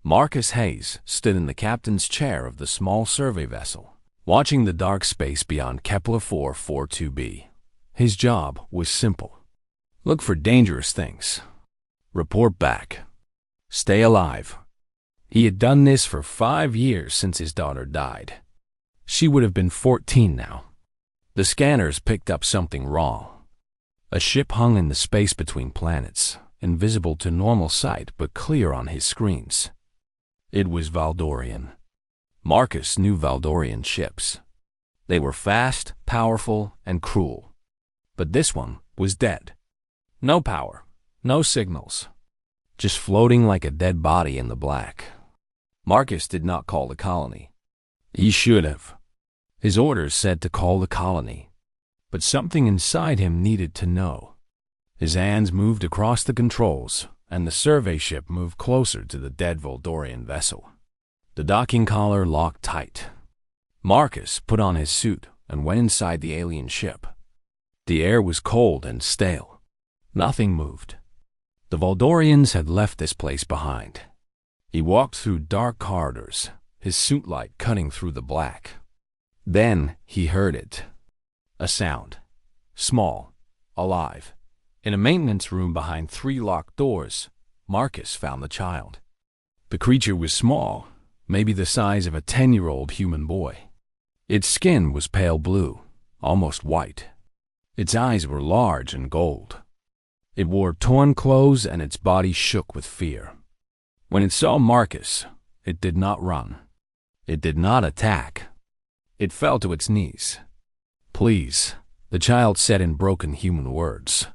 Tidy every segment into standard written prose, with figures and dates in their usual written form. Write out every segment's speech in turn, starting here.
Marcus Hayes stood in the captain's chair of the small survey vessel, watching the dark space beyond Kepler 442b. His job was simple. Look for dangerous things. Report back. Stay alive. He had done this for 5 years since his daughter died. She would have been 14 now. The scanners picked up something wrong. A ship hung in the space between planets, invisible to normal sight but clear on his screens. It was Valdorian. Marcus knew Valdorian ships. They were fast, powerful, and cruel. But this one was dead. No power, no signals. Just floating like a dead body in the black. Marcus did not call the colony. He should have. His orders said to call the colony. But something inside him needed to know. His hands moved across the controls, and the survey ship moved closer to the dead Valdorian vessel. The docking collar locked tight. Marcus put on his suit and went inside the alien ship. The air was cold and stale. Nothing moved. The Valdorians had left this place behind. He walked through dark corridors, his suit light cutting through the black. Then he heard it. A sound. Small. Alive. In a maintenance room behind 3 locked doors, Marcus found the child. The creature was small, maybe the size of a 10-year-old human boy. Its skin was pale blue, almost white. Its eyes were large and gold. It wore torn clothes and its body shook with fear. When it saw Marcus, it did not run. It did not attack. It fell to its knees. "Please," the child said in broken human words.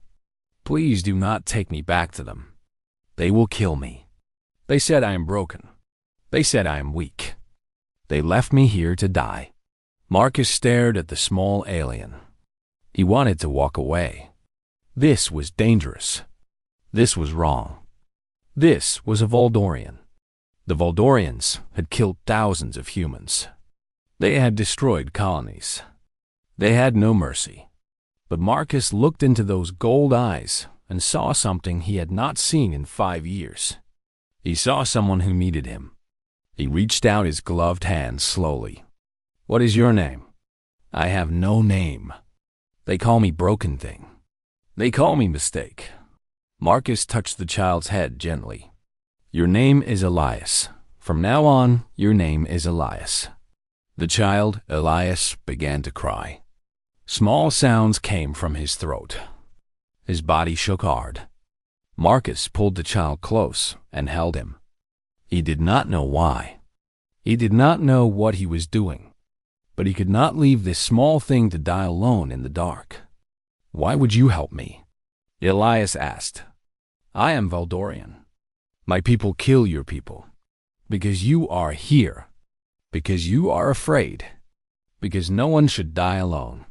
"Please do not take me back to them. They will kill me. They said I am broken. They said I am weak. They left me here to die." Marcus stared at the small alien. He wanted to walk away. This was dangerous. This was wrong. This was a Valdorian. The Valdorians had killed thousands of humans. They had destroyed colonies. They had no mercy. But Marcus looked into those gold eyes and saw something he had not seen in 5 years. He saw someone who needed him. He reached out his gloved hand slowly. "What is your name?" "I have no name. They call me Broken Thing. They call me Mistake." Marcus touched the child's head gently. "Your name is Elias. From now on, your name is Elias." The child, Elias, began to cry. Small sounds came from his throat. His body shook hard. Marcus pulled the child close and held him. He did not know why. He did not know what he was doing. But he could not leave this small thing to die alone in the dark. "Why would you help me?" Elias asked. "I am Valdorian. My people kill your people. Because you are here. Because you are afraid. Because no one should die alone,"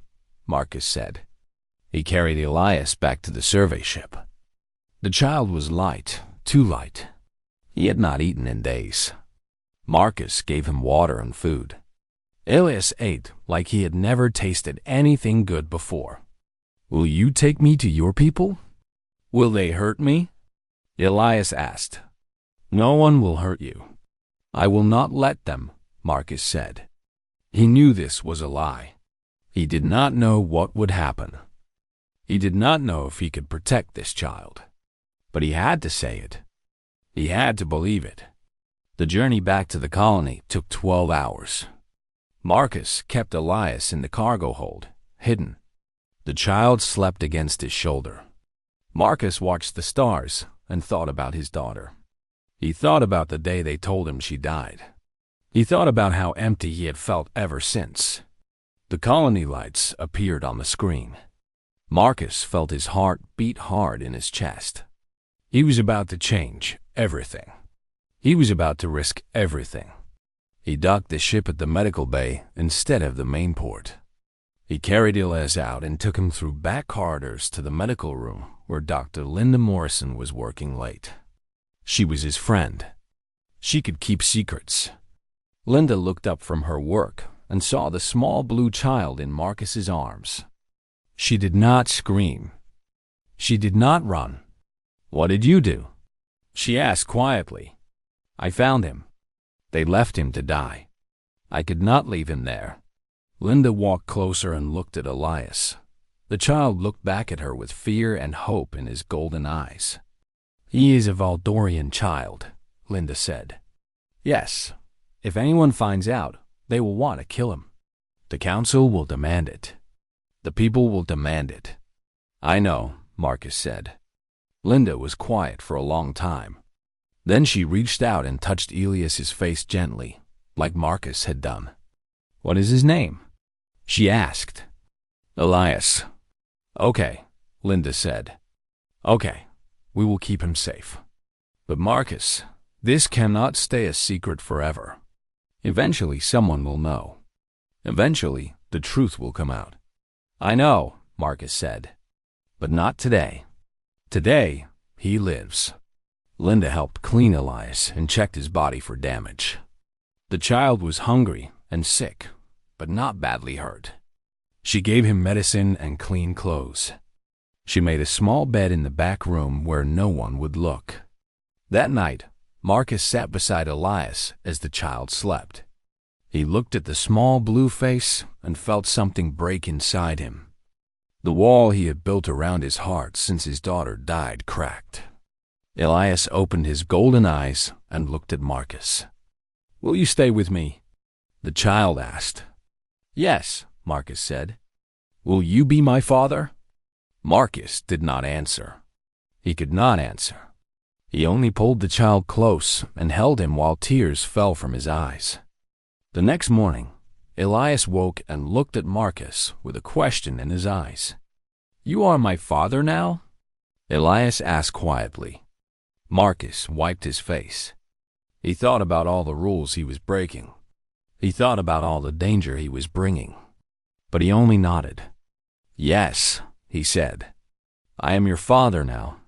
Marcus said. He carried Elias back to the survey ship. The child was light, too light. He had not eaten in days. Marcus gave him water and food. Elias ate like he had never tasted anything good before. "Will you take me to your people?" "Will they hurt me?" Elias asked. "No one will hurt you. I will not let them," Marcus said. He knew this was a lie. He did not know what would happen. He did not know if he could protect this child. But he had to say it. He had to believe it. The journey back to the colony took 12 hours. Marcus kept Elias in the cargo hold, hidden. The child slept against his shoulder. Marcus watched the stars and thought about his daughter. He thought about the day they told him she died. He thought about how empty he had felt ever since. The colony lights appeared on the screen. Marcus felt his heart beat hard in his chest. He was about to change everything. He was about to risk everything. He docked the ship at the medical bay instead of the main port. He carried Elias out and took him through back corridors to the medical room where Dr. Linda Morrison was working late. She was his friend. She could keep secrets. Linda looked up from her work and saw the small blue child in Marcus's arms. She did not scream. She did not run. "What did you do?" she asked quietly. I found him. They left him to die. I could not leave him there. Linda walked closer and looked at Elias. The child looked back at her with fear and hope in his golden eyes. He is a Valdorian child, Linda said. Yes. If anyone finds out, they will want to kill him. The council will demand it. The people will demand it. I know, Marcus said. Linda was quiet for a long time. Then she reached out and touched Elias's face gently, like Marcus had done. What is his name? She asked. Elias. Okay, Linda said. Okay, we will keep him safe. But Marcus, this cannot stay a secret forever. Eventually someone will know. Eventually the truth will come out. I know, Marcus said. But not today. Today, he lives. Linda helped clean Elias and checked his body for damage. The child was hungry and sick, but not badly hurt. She gave him medicine and clean clothes. She made a small bed in the back room where no one would look. That night, Marcus sat beside Elias as the child slept. He looked at the small blue face and felt something break inside him. The wall he had built around his heart since his daughter died cracked. Elias opened his golden eyes and looked at Marcus. Will you stay with me? The child asked. Yes, Marcus said. Will you be my father? Marcus did not answer. He could not answer. He only pulled the child close and held him while tears fell from his eyes. The next morning, Elias woke and looked at Marcus with a question in his eyes. You are my father now? Elias asked quietly. Marcus wiped his face. He thought about all the rules he was breaking. He thought about all the danger he was bringing. But he only nodded. Yes, he said. I am your father now.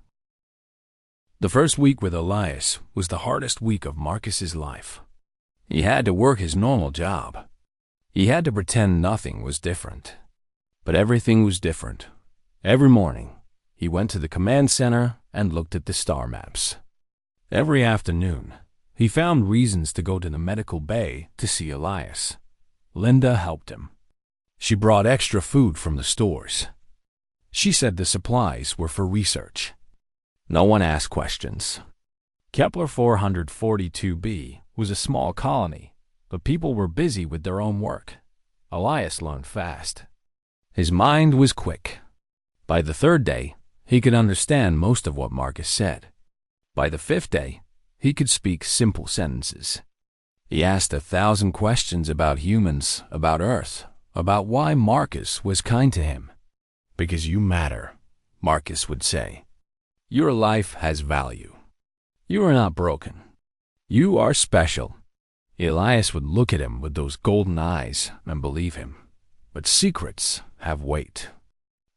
The first week with Elias was the hardest week of Marcus's life. He had to work his normal job. He had to pretend nothing was different. But everything was different. Every morning, he went to the command center and looked at the star maps. Every afternoon, he found reasons to go to the medical bay to see Elias. Linda helped him. She brought extra food from the stores. She said the supplies were for research. No one asked questions. Kepler 442b was a small colony, but people were busy with their own work. Elias learned fast. His mind was quick. By the third day, he could understand most of what Marcus said. By the fifth day, he could speak simple sentences. He asked 1,000 questions about humans, about Earth, about why Marcus was kind to him. Because you matter, Marcus would say. Your life has value. You are not broken. You are special. Elias would look at him with those golden eyes and believe him. But secrets have weight.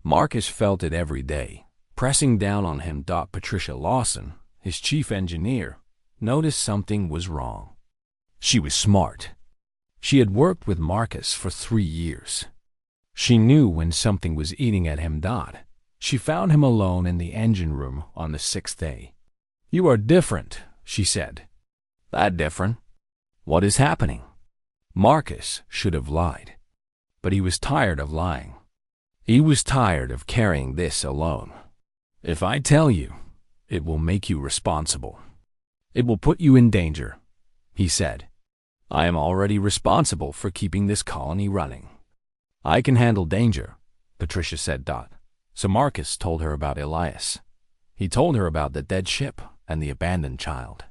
Marcus felt it every day. Pressing down on him, Patricia Lawson, his chief engineer, noticed something was wrong. She was smart. She had worked with Marcus for 3 years. She knew when something was eating at him. She found him alone in the engine room on the 6th day. You are different, she said. That different? What is happening? Marcus should have lied. But he was tired of lying. He was tired of carrying this alone. If I tell you, it will make you responsible. It will put you in danger, he said. I am already responsible for keeping this colony running. I can handle danger, Patricia said. So Marcus told her about Elias. He told her about the dead ship and the abandoned child.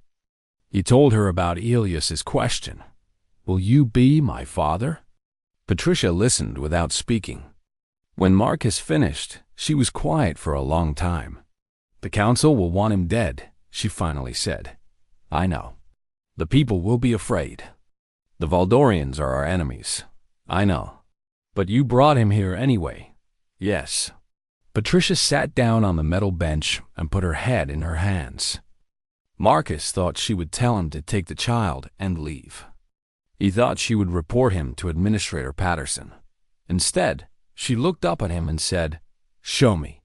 He told her about Elias's question. Will you be my father? Patricia listened without speaking. When Marcus finished, she was quiet for a long time. The council will want him dead, she finally said. I know. The people will be afraid. The Valdorians are our enemies. I know. But you brought him here anyway. Yes. Patricia sat down on the metal bench and put her head in her hands. Marcus thought she would tell him to take the child and leave. He thought she would report him to Administrator Patterson. Instead, she looked up at him and said, Show me.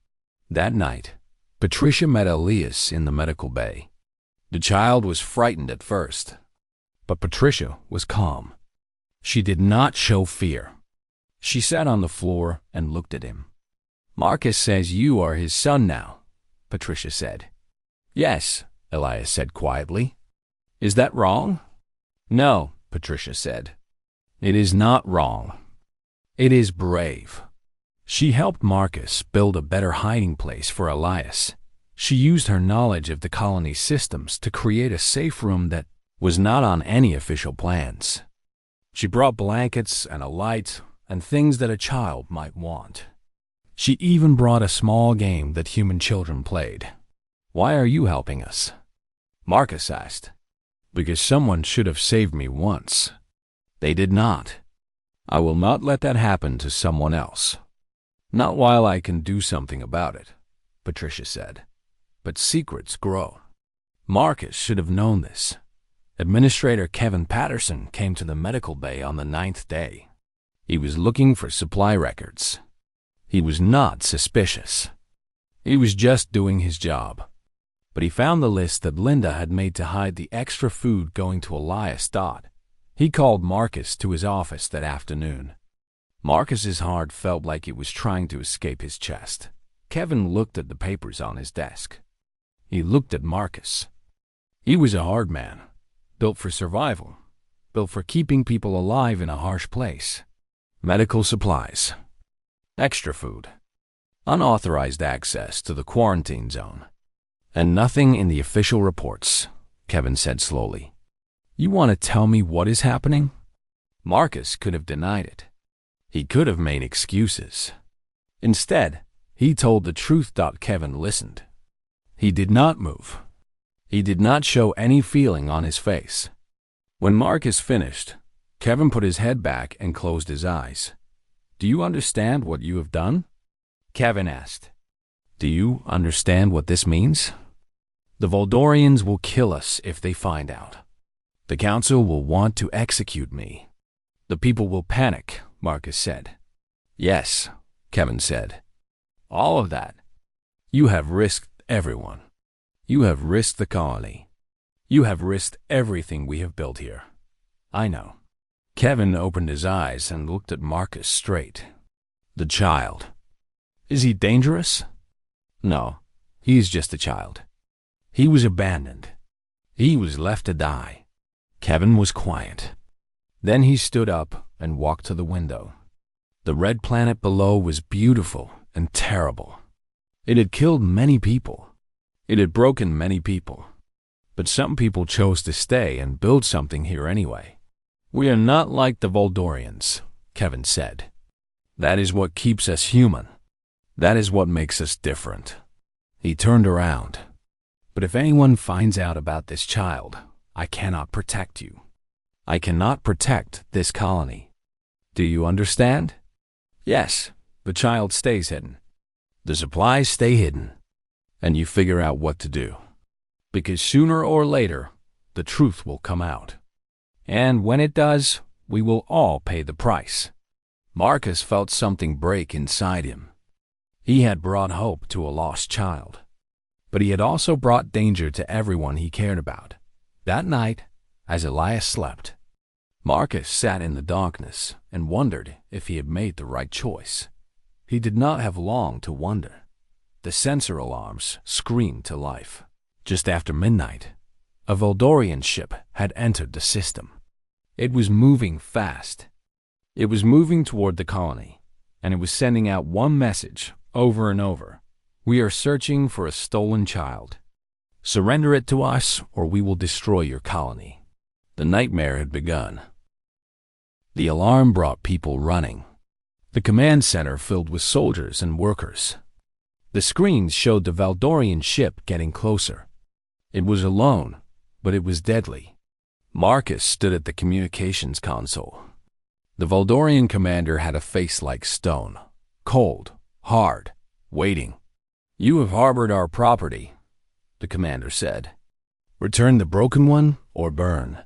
That night, Patricia met Elias in the medical bay. The child was frightened at first, but Patricia was calm. She did not show fear. She sat on the floor and looked at him. "Marcus says you are his son now," Patricia said. "Yes," Elias said quietly. "Is that wrong?" "No," Patricia said. "It is not wrong. It is brave." She helped Marcus build a better hiding place for Elias. She used her knowledge of the colony's systems to create a safe room that was not on any official plans. She brought blankets and a light and things that a child might want. She even brought a small game that human children played. "Why are you helping us?" Marcus asked. "Because someone should have saved me once. They did not. I will not let that happen to someone else. Not while I can do something about it," Patricia said. "But secrets grow." Marcus should have known this. Administrator Kevin Patterson came to the medical bay on the 9th day. He was looking for supply records. He was not suspicious. He was just doing his job. But he found the list that Linda had made to hide the extra food going to Elias. He called Marcus to his office that afternoon. Marcus's heart felt like it was trying to escape his chest. Kevin looked at the papers on his desk. He looked at Marcus. He was a hard man, built for survival, built for keeping people alive in a harsh place. Medical supplies, extra food, unauthorized access to the quarantine zone, and nothing in the official reports, Kevin said slowly. "You want to tell me what is happening?" Marcus could have denied it. He could have made excuses. Instead, he told the truth. Kevin listened. He did not move. He did not show any feeling on his face. When Marcus finished, Kevin put his head back and closed his eyes. "Do you understand what you have done?" Kevin asked. "Do you understand what this means? The Voldorians will kill us if they find out. The council will want to execute me. The people will panic," Marcus said. "Yes," Kevin said. "All of that. You have risked everyone. You have risked the colony. You have risked everything we have built here. I know." Kevin opened his eyes and looked at Marcus straight. "The child. Is he dangerous?" "No, he is just a child. He was abandoned. He was left to die." Kevin was quiet. Then he stood up and walked to the window. The red planet below was beautiful and terrible. It had killed many people. It had broken many people. But some people chose to stay and build something here anyway. "We are not like the Voldorians," Kevin said. "That is what keeps us human. That is what makes us different." He turned around. "But if anyone finds out about this child, I cannot protect you. I cannot protect this colony. Do you understand?" "Yes, the child stays hidden. The supplies stay hidden. And you figure out what to do. Because sooner or later, the truth will come out. And when it does, we will all pay the price." Marcus felt something break inside him. He had brought hope to a lost child. But he had also brought danger to everyone he cared about. That night, as Elias slept, Marcus sat in the darkness and wondered if he had made the right choice. He did not have long to wonder. The sensor alarms screamed to life. Just after midnight, a Voldorian ship had entered the system. It was moving fast. It was moving toward the colony, and it was sending out one message over and over. "We are searching for a stolen child. Surrender it to us, or we will destroy your colony." The nightmare had begun. The alarm brought people running. The command center filled with soldiers and workers. The screens showed the Valdorian ship getting closer. It was alone, but it was deadly. Marcus stood at the communications console. The Valdorian commander had a face like stone, cold, hard, waiting. "You have harbored our property," the commander said. "Return the broken one or burn."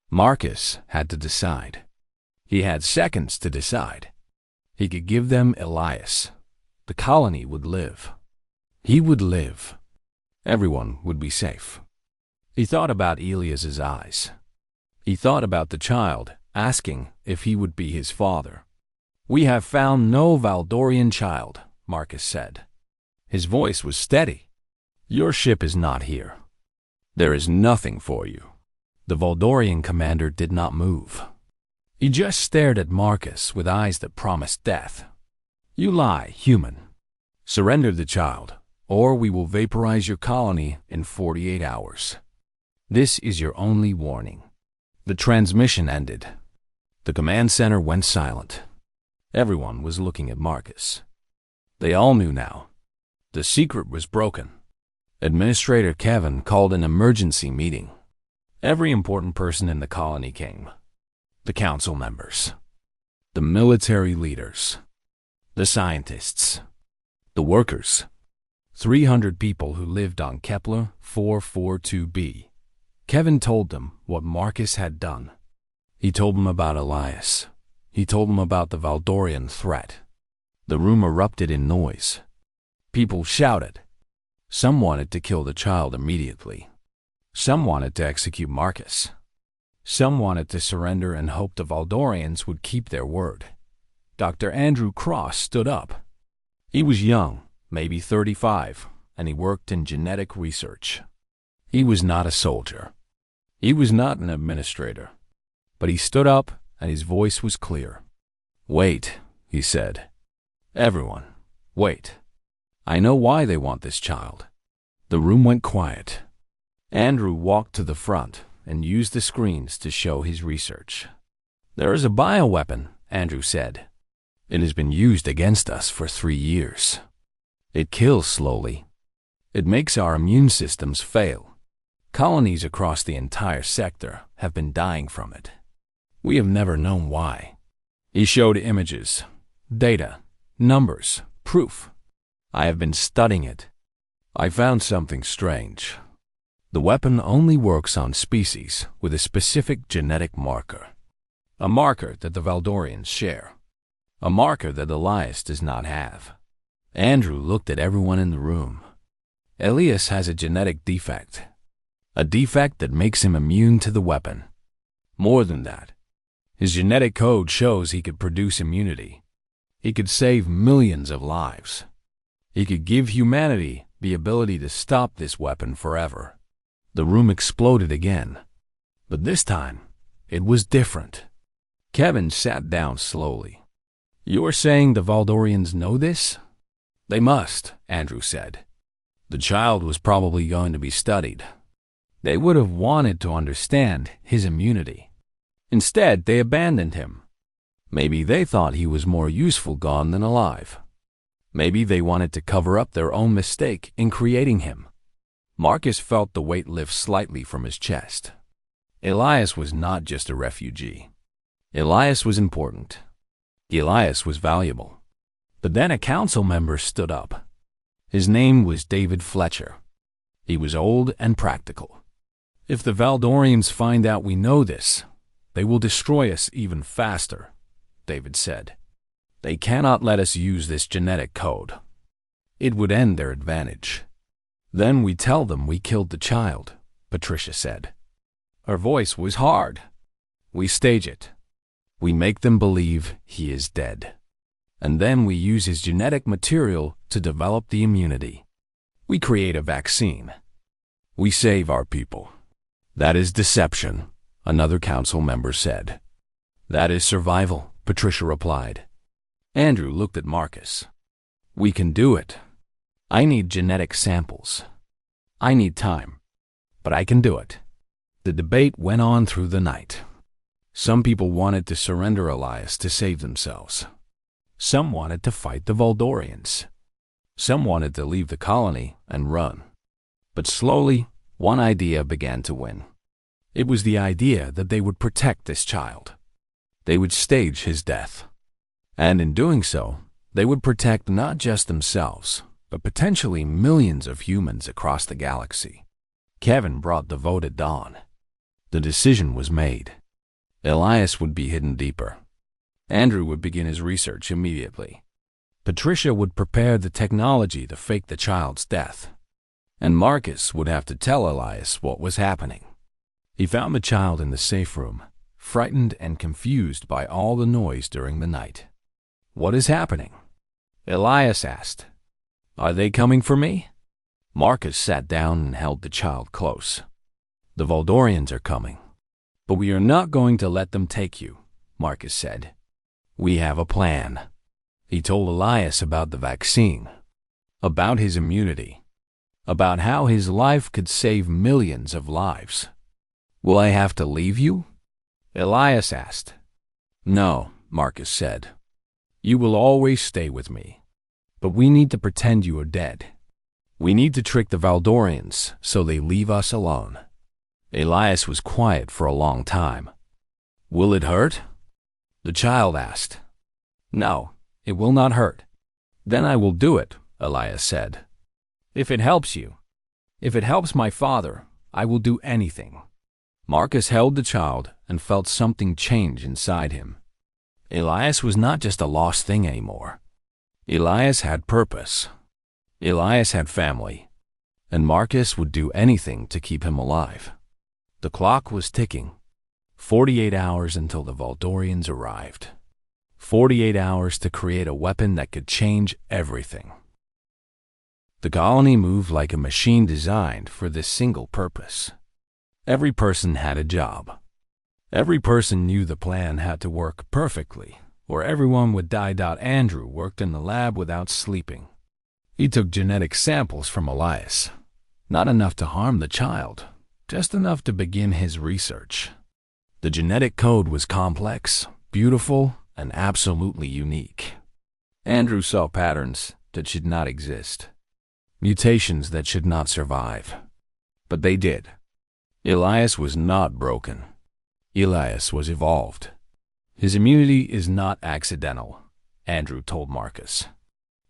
Marcus had to decide. He had seconds to decide. He could give them Elias. The colony would live. He would live. Everyone would be safe. He thought about Elias's eyes. He thought about the child, asking if he would be his father. "We have found no Valdorian child," Marcus said. His voice was steady. "Your ship is not here. There is nothing for you." The Valdorian commander did not move. He just stared at Marcus with eyes that promised death. "You lie, human. Surrender the child, or we will vaporize your colony in 48 hours. This is your only warning." The transmission ended. The command center went silent. Everyone was looking at Marcus. They all knew now. The secret was broken. Administrator Kevin called an emergency meeting. Every important person in the colony came. The council members, the military leaders, the scientists, the workers, 300 people who lived on Kepler 442b. Kevin told them what Marcus had done. He told them about Elias. He told them about the Valdorian threat. The room erupted in noise. People shouted. Some wanted to kill the child immediately. Some wanted to execute Marcus. Some wanted to surrender and hoped the Valdorians would keep their word. Dr. Andrew Cross stood up. He was young, maybe 35, and he worked in genetic research. He was not a soldier. He was not an administrator. But he stood up, and his voice was clear. "Wait," he said. "Everyone, wait. I know why they want this child." The room went quiet. Andrew walked to the front and used the screens to show his research. "There is a bioweapon," Andrew said. "It has been used against us for 3 years. It kills slowly. It makes our immune systems fail. Colonies across the entire sector have been dying from it. We have never known why." He showed images, data, numbers, proof. "I have been studying it. I found something strange. The weapon only works on species with a specific genetic marker. A marker that the Valdorians share. A marker that Elias does not have." Andrew looked at everyone in the room. "Elias has a genetic defect. A defect that makes him immune to the weapon. More than that, his genetic code shows he could produce immunity. He could save millions of lives. He could give humanity the ability to stop this weapon forever." The room exploded again. But this time, it was different. Kevin sat down slowly. "You are saying the Valdorians know this?" "They must," Andrew said. "The child was probably going to be studied. They would have wanted to understand his immunity. Instead, they abandoned him. Maybe they thought he was more useful gone than alive. Maybe they wanted to cover up their own mistake in creating him." Marcus felt the weight lift slightly from his chest. Elias was not just a refugee. Elias was important. Elias was valuable. But then a council member stood up. His name was David Fletcher. He was old and practical. "If the Valdorians find out we know this, they will destroy us even faster," David said. "They cannot let us use this genetic code. It would end their advantage." "Then we tell them we killed the child," Patricia said. Her voice was hard. "We stage it. We make them believe he is dead. And then we use his genetic material to develop the immunity. We create a vaccine. We save our people." "That is deception," another council member said. "That is survival," Patricia replied. Andrew looked at Marcus. "We can do it. I need genetic samples. I need time. But I can do it." The debate went on through the night. Some people wanted to surrender Elias to save themselves. Some wanted to fight the Valdorians. Some wanted to leave the colony and run. But slowly, one idea began to win. It was the idea that they would protect this child. They would stage his death. And in doing so, they would protect not just themselves, but potentially millions of humans across the galaxy. Kevin brought the vote at dawn. The decision was made. Elias would be hidden deeper. Andrew would begin his research immediately. Patricia would prepare the technology to fake the child's death. and Marcus would have to tell Elias what was happening. He found the child in the safe room, frightened and confused by all the noise during the night. "What is happening?" Elias asked. "Are they coming for me?" Marcus sat down and held the child close. "The Voldorians are coming, but we are not going to let them take you," Marcus said. "We have a plan." He told Elias about the vaccine, about his immunity, about how his life could save millions of lives. "Will I have to leave you?" Elias asked. "No," Marcus said. "You will always stay with me. But we need to pretend you are dead. We need to trick the Valdorians so they leave us alone." Elias was quiet for a long time. "Will it hurt?" the child asked. "No, it will not hurt." "Then I will do it," Elias said. "If it helps you. If it helps my father, I will do anything." Marcus held the child and felt something change inside him. Elias was not just a lost thing anymore. Elias had purpose. Elias had family. And Marcus would do anything to keep him alive. The clock was ticking. 48 hours until the Voldorians arrived. 48 hours to create a weapon that could change everything. The colony moved like a machine designed for this single purpose. Every person had a job. Every person knew the plan had to work perfectly, or everyone would die. Andrew worked in the lab without sleeping. He took genetic samples from Elias. Not enough to harm the child, just enough to begin his research. The genetic code was complex, beautiful, and absolutely unique. Andrew saw patterns that should not exist, mutations that should not survive. But they did. Elias was not broken. Elias was evolved. "His immunity is not accidental," Andrew told Marcus.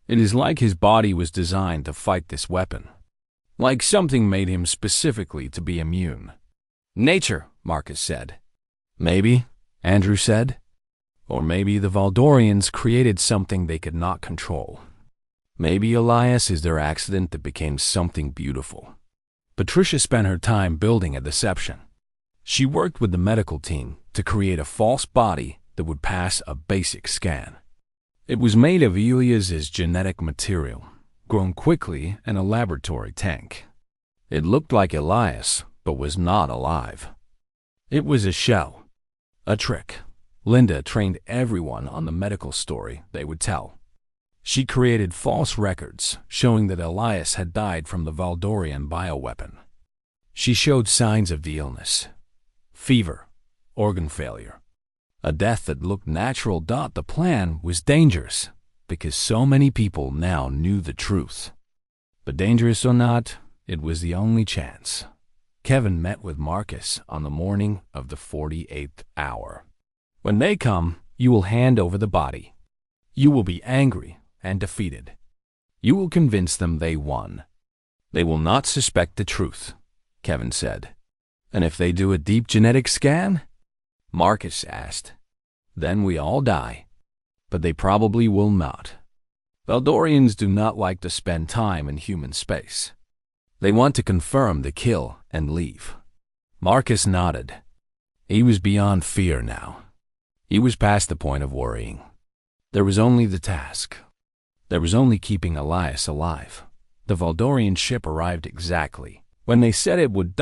"It is like his body was designed to fight this weapon. Like something made him specifically to be immune." "Nature," Marcus said. "Maybe," Andrew said. "Or maybe the Valdorians created something they could not control. Maybe Elias is their accident that became something beautiful." Patricia spent her time building a deception. She worked with the medical team to create a false body that would pass a basic scan. It was made of Elias's genetic material, grown quickly in a laboratory tank. It looked like Elias, but was not alive. It was a shell, a trick. Linda trained everyone on the medical story they would tell. She created false records showing that Elias had died from the Valdorian bioweapon. She showed signs of the illness: fever, organ failure, a death that looked natural. The plan was dangerous because so many people now knew the truth. But dangerous or not, it was the only chance. Kevin met with Marcus on the morning of the 48th hour. "When they come, you will hand over the body. You will be angry and defeated. You will convince them they won. They will not suspect the truth," Kevin said. "And if they do a deep genetic scan?" Marcus asked. "Then we all die. But they probably will not. Valdorians do not like to spend time in human space. They want to confirm the kill and leave." Marcus nodded. He was beyond fear now. He was past the point of worrying. There was only the task. There was only keeping Elias alive. The Valdorian ship arrived exactly when they said it would.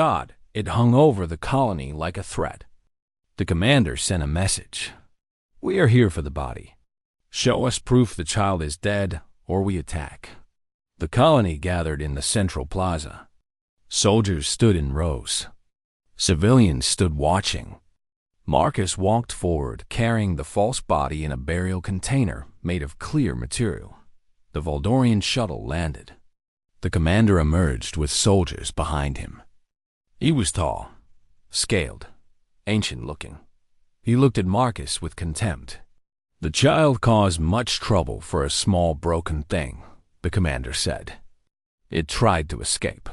It hung over the colony like a threat. The commander sent a message. "We are here for the body. Show us proof the child is dead, or we attack." The colony gathered in the central plaza. Soldiers stood in rows. Civilians stood watching. Marcus walked forward, carrying the false body in a burial container made of clear material. The Valdorian shuttle landed. The commander emerged with soldiers behind him. He was tall, scaled, ancient-looking. He looked at Marcus with contempt. "The child caused much trouble for a small broken thing," the commander said. "It tried to escape.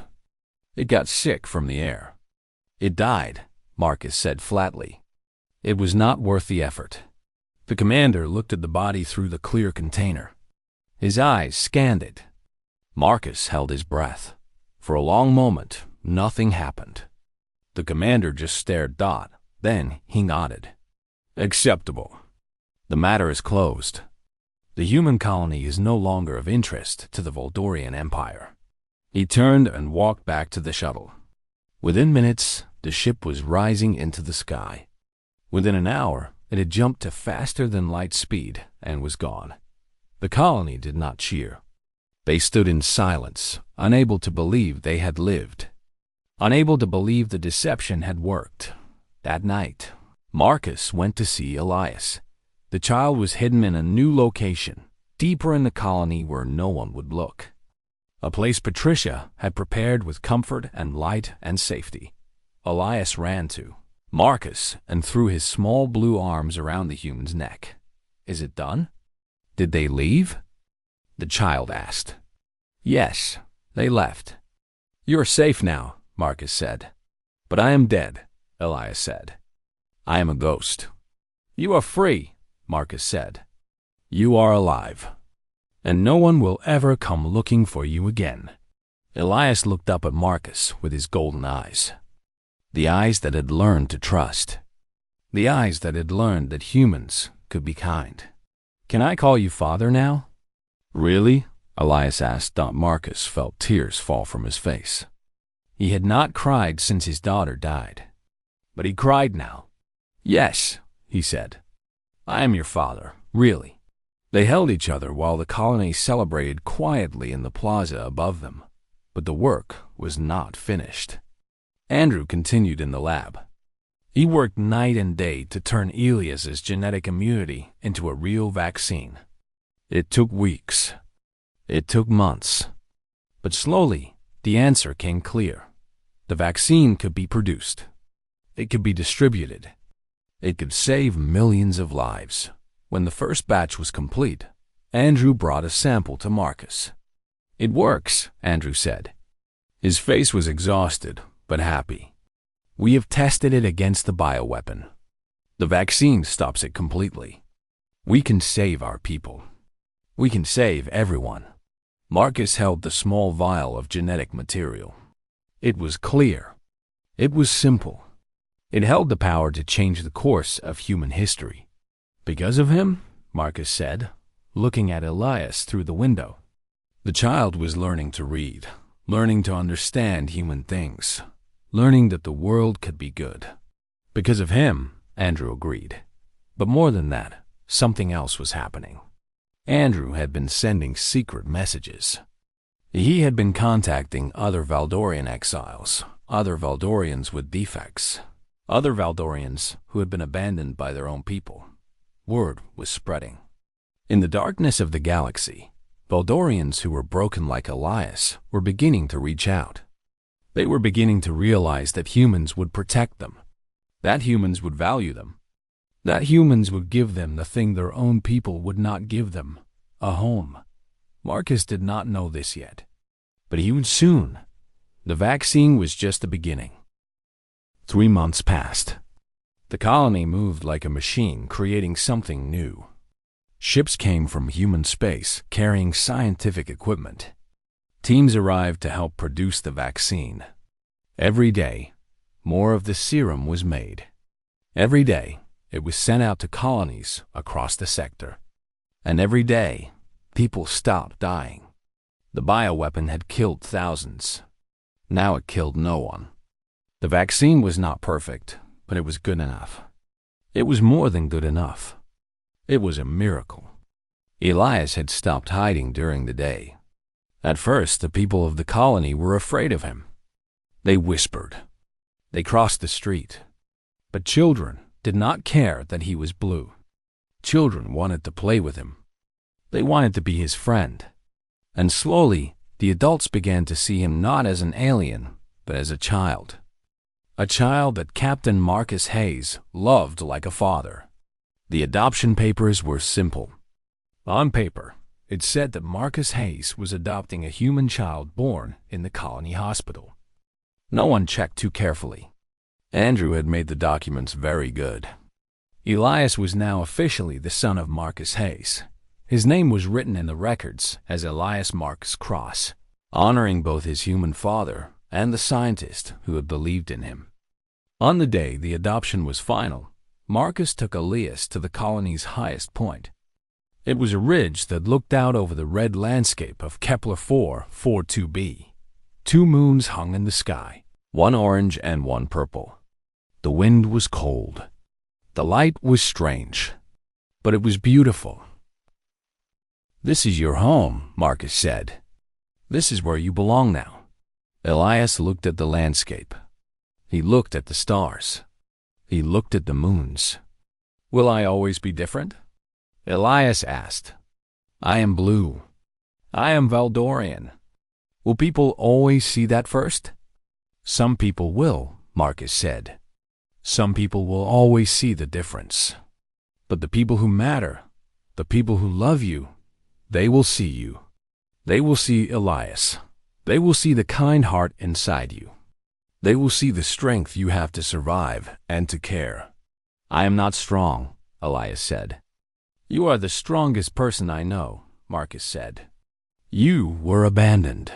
It got sick from the air. It died," Marcus said flatly. "It was not worth the effort." The commander looked at the body through the clear container. His eyes scanned it. Marcus held his breath. For a long moment, nothing happened. The commander just stared. Then he nodded. Acceptable. The matter is closed. The human colony is no longer of interest to the Voldorian Empire. He turned and walked back to the shuttle. Within minutes, the ship was rising into the sky. Within an hour, it had jumped to faster than light speed and was gone. The colony did not cheer. They stood in silence, unable to believe they had lived, unable to believe the deception had worked. That night, Marcus went to see Elias. The child was hidden in a new location, deeper in the colony where no one would look. A place Patricia had prepared with comfort and light and safety. Elias ran to Marcus and threw his small blue arms around the human's neck. Is it done? Did they leave? The child asked. Yes, they left. You're safe now, Marcus said. But I am dead, Elias said. I am a ghost. You are free, Marcus said. You are alive. And no one will ever come looking for you again. Elias looked up at Marcus with his golden eyes. The eyes that had learned to trust. The eyes that had learned that humans could be kind. Can I call you father now? Really? Elias asked. Marcus felt tears fall from his face. He had not cried since his daughter died. But he cried now. Yes, he said. I am your father, really. They held each other while the colony celebrated quietly in the plaza above them. But the work was not finished. Andrew continued in the lab. He worked night and day to turn Elias's genetic immunity into a real vaccine. It took weeks. It took months. But slowly, the answer came clear. The vaccine could be produced. It could be distributed. It could save millions of lives. When the first batch was complete, Andrew brought a sample to Marcus. It works, Andrew said. His face was exhausted, but happy. We have tested it against the bioweapon. The vaccine stops it completely. We can save our people. We can save everyone. Marcus held the small vial of genetic material. It was clear. It was simple. It held the power to change the course of human history. Because of him, Marcus said, looking at Elias through the window. The child was learning to read, learning to understand human things, learning that the world could be good. Because of him, Andrew agreed. But more than that, something else was happening. Andrew had been sending secret messages. He had been contacting other Valdorian exiles, other Valdorians with defects, other Valdorians who had been abandoned by their own people. Word was spreading. In the darkness of the galaxy, Valdorians who were broken like Elias were beginning to reach out. They were beginning to realize that humans would protect them, that humans would value them, that humans would give them the thing their own people would not give them, a home. Marcus did not know this yet, but he would soon. The vaccine was just the beginning. 3 months passed. The colony moved like a machine, creating something new. Ships came from human space, carrying scientific equipment. Teams arrived to help produce the vaccine. Every day, more of the serum was made. Every day, it was sent out to colonies across the sector. And every day, people stopped dying. The bioweapon had killed thousands. Now it killed no one. The vaccine was not perfect, but it was good enough. It was more than good enough. It was a miracle. Elias had stopped hiding during the day. At first, the people of the colony were afraid of him. They whispered. They crossed the street. But children did not care that he was blue. Children wanted to play with him. They wanted to be his friend. And slowly, the adults began to see him not as an alien, but as a child. A child that Captain Marcus Hayes loved like a father. The adoption papers were simple. On paper, it said that Marcus Hayes was adopting a human child born in the colony hospital. No one checked too carefully. Andrew had made the documents very good. Elias was now officially the son of Marcus Hayes. His name was written in the records as Elias Marcus Cross. honoring both his human father and the scientist who had believed in him. On the day the adoption was final, Marcus took Elias to the colony's highest point. It was a ridge that looked out over the red landscape of Kepler 442b. 2 moons hung in the sky, one orange and one purple. The wind was cold. The light was strange, but it was beautiful. "This is your home," Marcus said. "This is where you belong now." Elias looked at the landscape. He looked at the stars. He looked at the moons. "Will I always be different?" Elias asked. "I am blue. I am Valdorian. Will people always see that first?" "Some people will," Marcus said. "Some people will always see the difference. But the people who matter, the people who love you, they will see you. They will see Elias. They will see the kind heart inside you. They will see the strength you have to survive and to care." "I am not strong," Elias said. "You are the strongest person I know," Marcus said. "You were abandoned.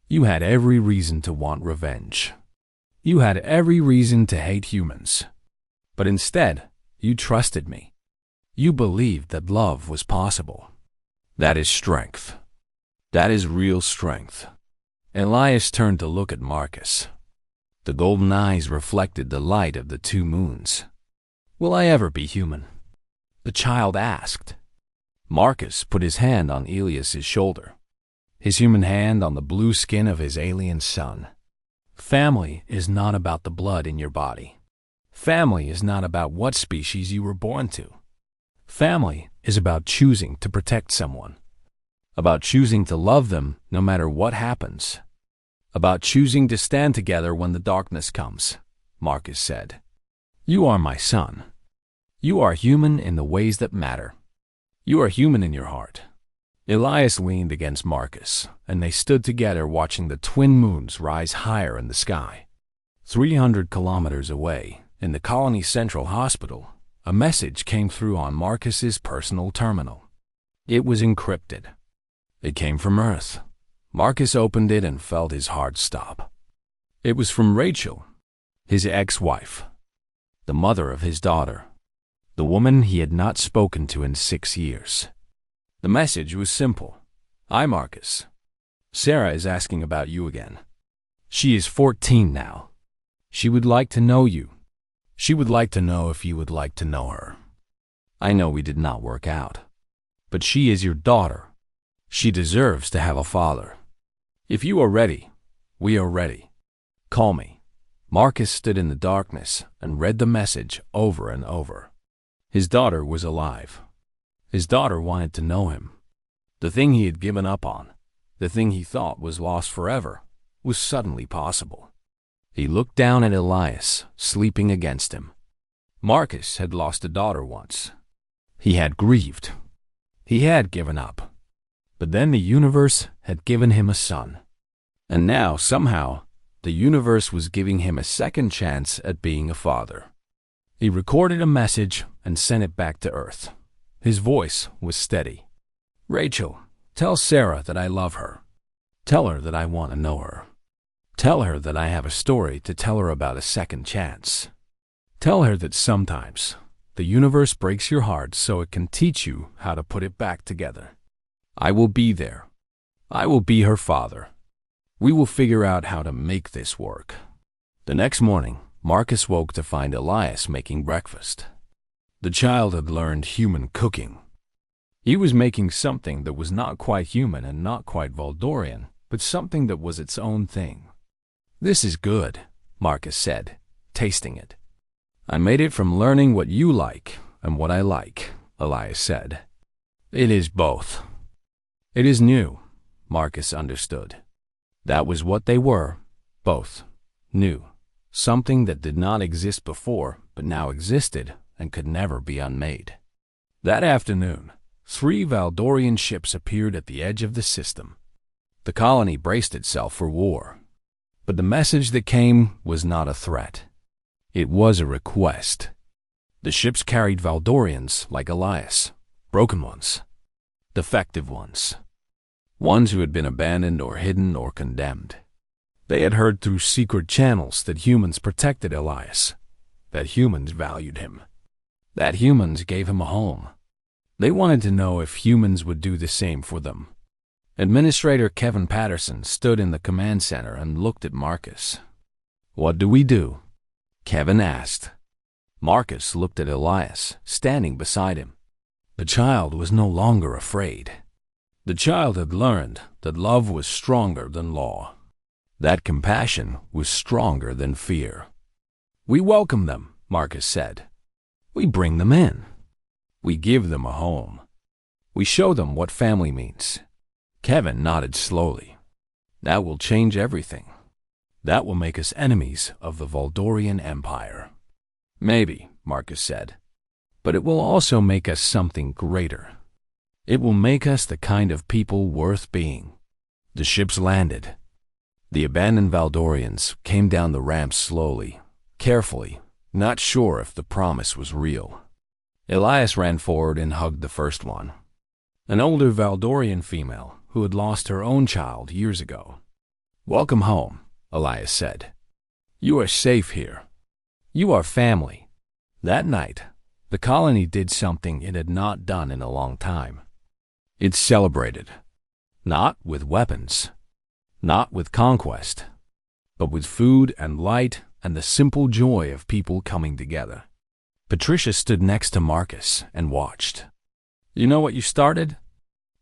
You had every reason to want revenge. You had every reason to hate humans. But instead, you trusted me. You believed that love was possible. That is strength. That is real strength." Elias turned to look at Marcus. The golden eyes reflected the light of the 2 moons. "Will I ever be human?" the child asked. Marcus put his hand on Elias's shoulder, his human hand on the blue skin of his alien son. "Family is not about the blood in your body. Family is not about what species you were born to. Family is about choosing to protect someone, about choosing to love them no matter what happens, about choosing to stand together when the darkness comes," Marcus said. "You are my son. You are human in the ways that matter. You are human in your heart." Elias leaned against Marcus, and they stood together watching the twin moons rise higher in the sky. 300 kilometers away, in the colony's central hospital, a message came through on Marcus's personal terminal. It was encrypted. It came from Earth. Marcus opened it and felt his heart stop. It was from Rachel, his ex-wife, the mother of his daughter, the woman he had not spoken to in 6 years. The message was simple. "Hi, Marcus. Sarah is asking about you again. She is 14 now. She would like to know you. She would like to know if you would like to know her. I know we did not work out, but she is your daughter. She deserves to have a father. If you are ready, we are ready. Call me." Marcus stood in the darkness and read the message over and over. His daughter was alive. His daughter wanted to know him. The thing he had given up on, the thing he thought was lost forever, was suddenly possible. He looked down at Elias, sleeping against him. Marcus had lost a daughter once. He had grieved. He had given up. But then the universe had given him a son. And now, somehow, the universe was giving him a second chance at being a father. He recorded a message and sent it back to Earth. His voice was steady. "Rachel, tell Sarah that I love her. Tell her that I want to know her. Tell her that I have a story to tell her about a second chance. Tell her that sometimes the universe breaks your heart so it can teach you how to put it back together. I will be there. I will be her father. We will figure out how to make this work." The next morning, Marcus woke to find Elias making breakfast. The child had learned human cooking. He was making something that was not quite human and not quite Valdorian, but something that was its own thing. "This is good," Marcus said, tasting it. "I made it from learning what you like and what I like," Elias said. "It is both." "It is new," Marcus understood. That was what they were, both. New. Something that did not exist before, but now existed and could never be unmade. That afternoon, 3 Valdorian ships appeared at the edge of the system. The colony braced itself for war. But the message that came was not a threat. It was a request. The ships carried Valdorians like Elias, broken ones, defective ones. ones who had been abandoned or hidden or condemned. They had heard through secret channels that humans protected Elias, that humans valued him, that humans gave him a home. They wanted to know if humans would do the same for them. Administrator Kevin Patterson stood in the command center and looked at Marcus. "What do we do?" Kevin asked. Marcus looked at Elias, standing beside him. The child was no longer afraid. The child had learned that love was stronger than law, that compassion was stronger than fear. "We welcome them," Marcus said. "We bring them in. We give them a home. We show them what family means." Kevin nodded slowly. "That will change everything. That will make us enemies of the Voldorian Empire." "Maybe," Marcus said. "But it will also make us something greater. It will make us the kind of people worth being." The ships landed. The abandoned Valdorians came down the ramp slowly, carefully, not sure if the promise was real. Elias ran forward and hugged the first one, an older Valdorian female who had lost her own child years ago. "Welcome home," Elias said. "You are safe here. You are family." That night, the colony did something it had not done in a long time. It celebrated, not with weapons, not with conquest, but with food and light and the simple joy of people coming together. Patricia stood next to Marcus and watched. "You know what you started?"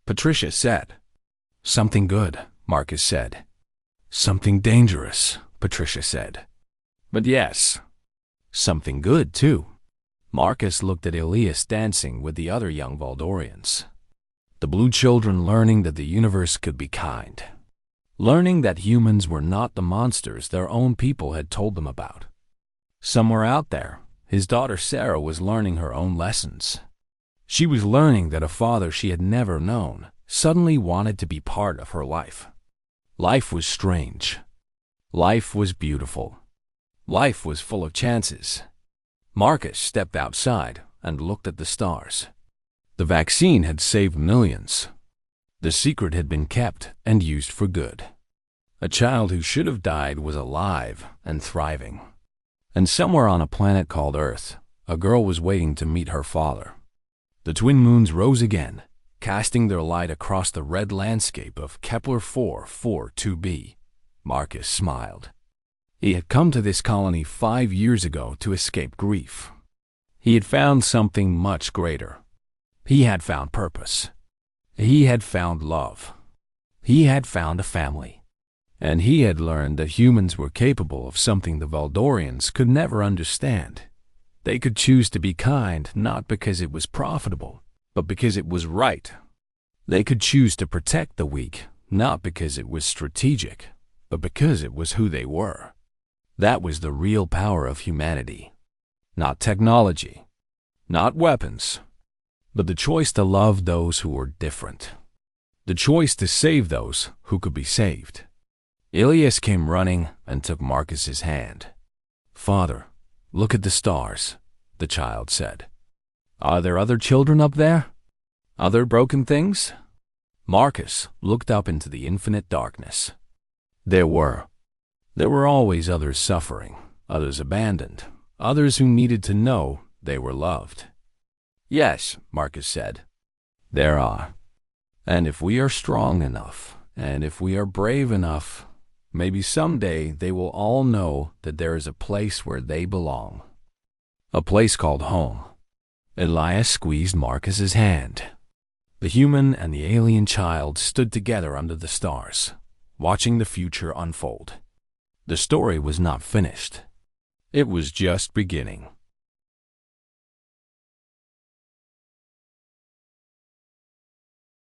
Patricia said. "Something good," Marcus said. "Something dangerous," Patricia said. "But yes, something good, too." Marcus looked at Elias dancing with the other young Valdorians. The blue children learning that the universe could be kind. Learning that humans were not the monsters their own people had told them about. Somewhere out there, his daughter Sarah was learning her own lessons. She was learning that a father she had never known suddenly wanted to be part of her life. Life was strange. Life was beautiful. Life was full of chances. Marcus stepped outside and looked at the stars. The vaccine had saved millions. The secret had been kept and used for good. A child who should have died was alive and thriving. And somewhere on a planet called Earth, a girl was waiting to meet her father. The twin moons rose again, casting their light across the red landscape of Kepler 442b. Marcus smiled. He had come to this colony 5 years ago to escape grief. He had found something much greater. He had found purpose. He had found love. He had found a family. And he had learned that humans were capable of something the Valdorians could never understand. They could choose to be kind not because it was profitable, but because it was right. They could choose to protect the weak not because it was strategic, but because it was who they were. That was the real power of humanity. Not technology, not weapons, but the choice to love those who were different. The choice to save those who could be saved. Elias came running and took Marcus's hand. "Father, look at the stars," the child said. "Are there other children up there? Other broken things?" Marcus looked up into the infinite darkness. There were. There were always others suffering, others abandoned, others who needed to know they were loved. "Yes," Marcus said, "there are. And if we are strong enough, and if we are brave enough, maybe someday they will all know that there is a place where they belong. A place called home." Elias squeezed Marcus's hand. The human and the alien child stood together under the stars, watching the future unfold. The story was not finished. It was just beginning.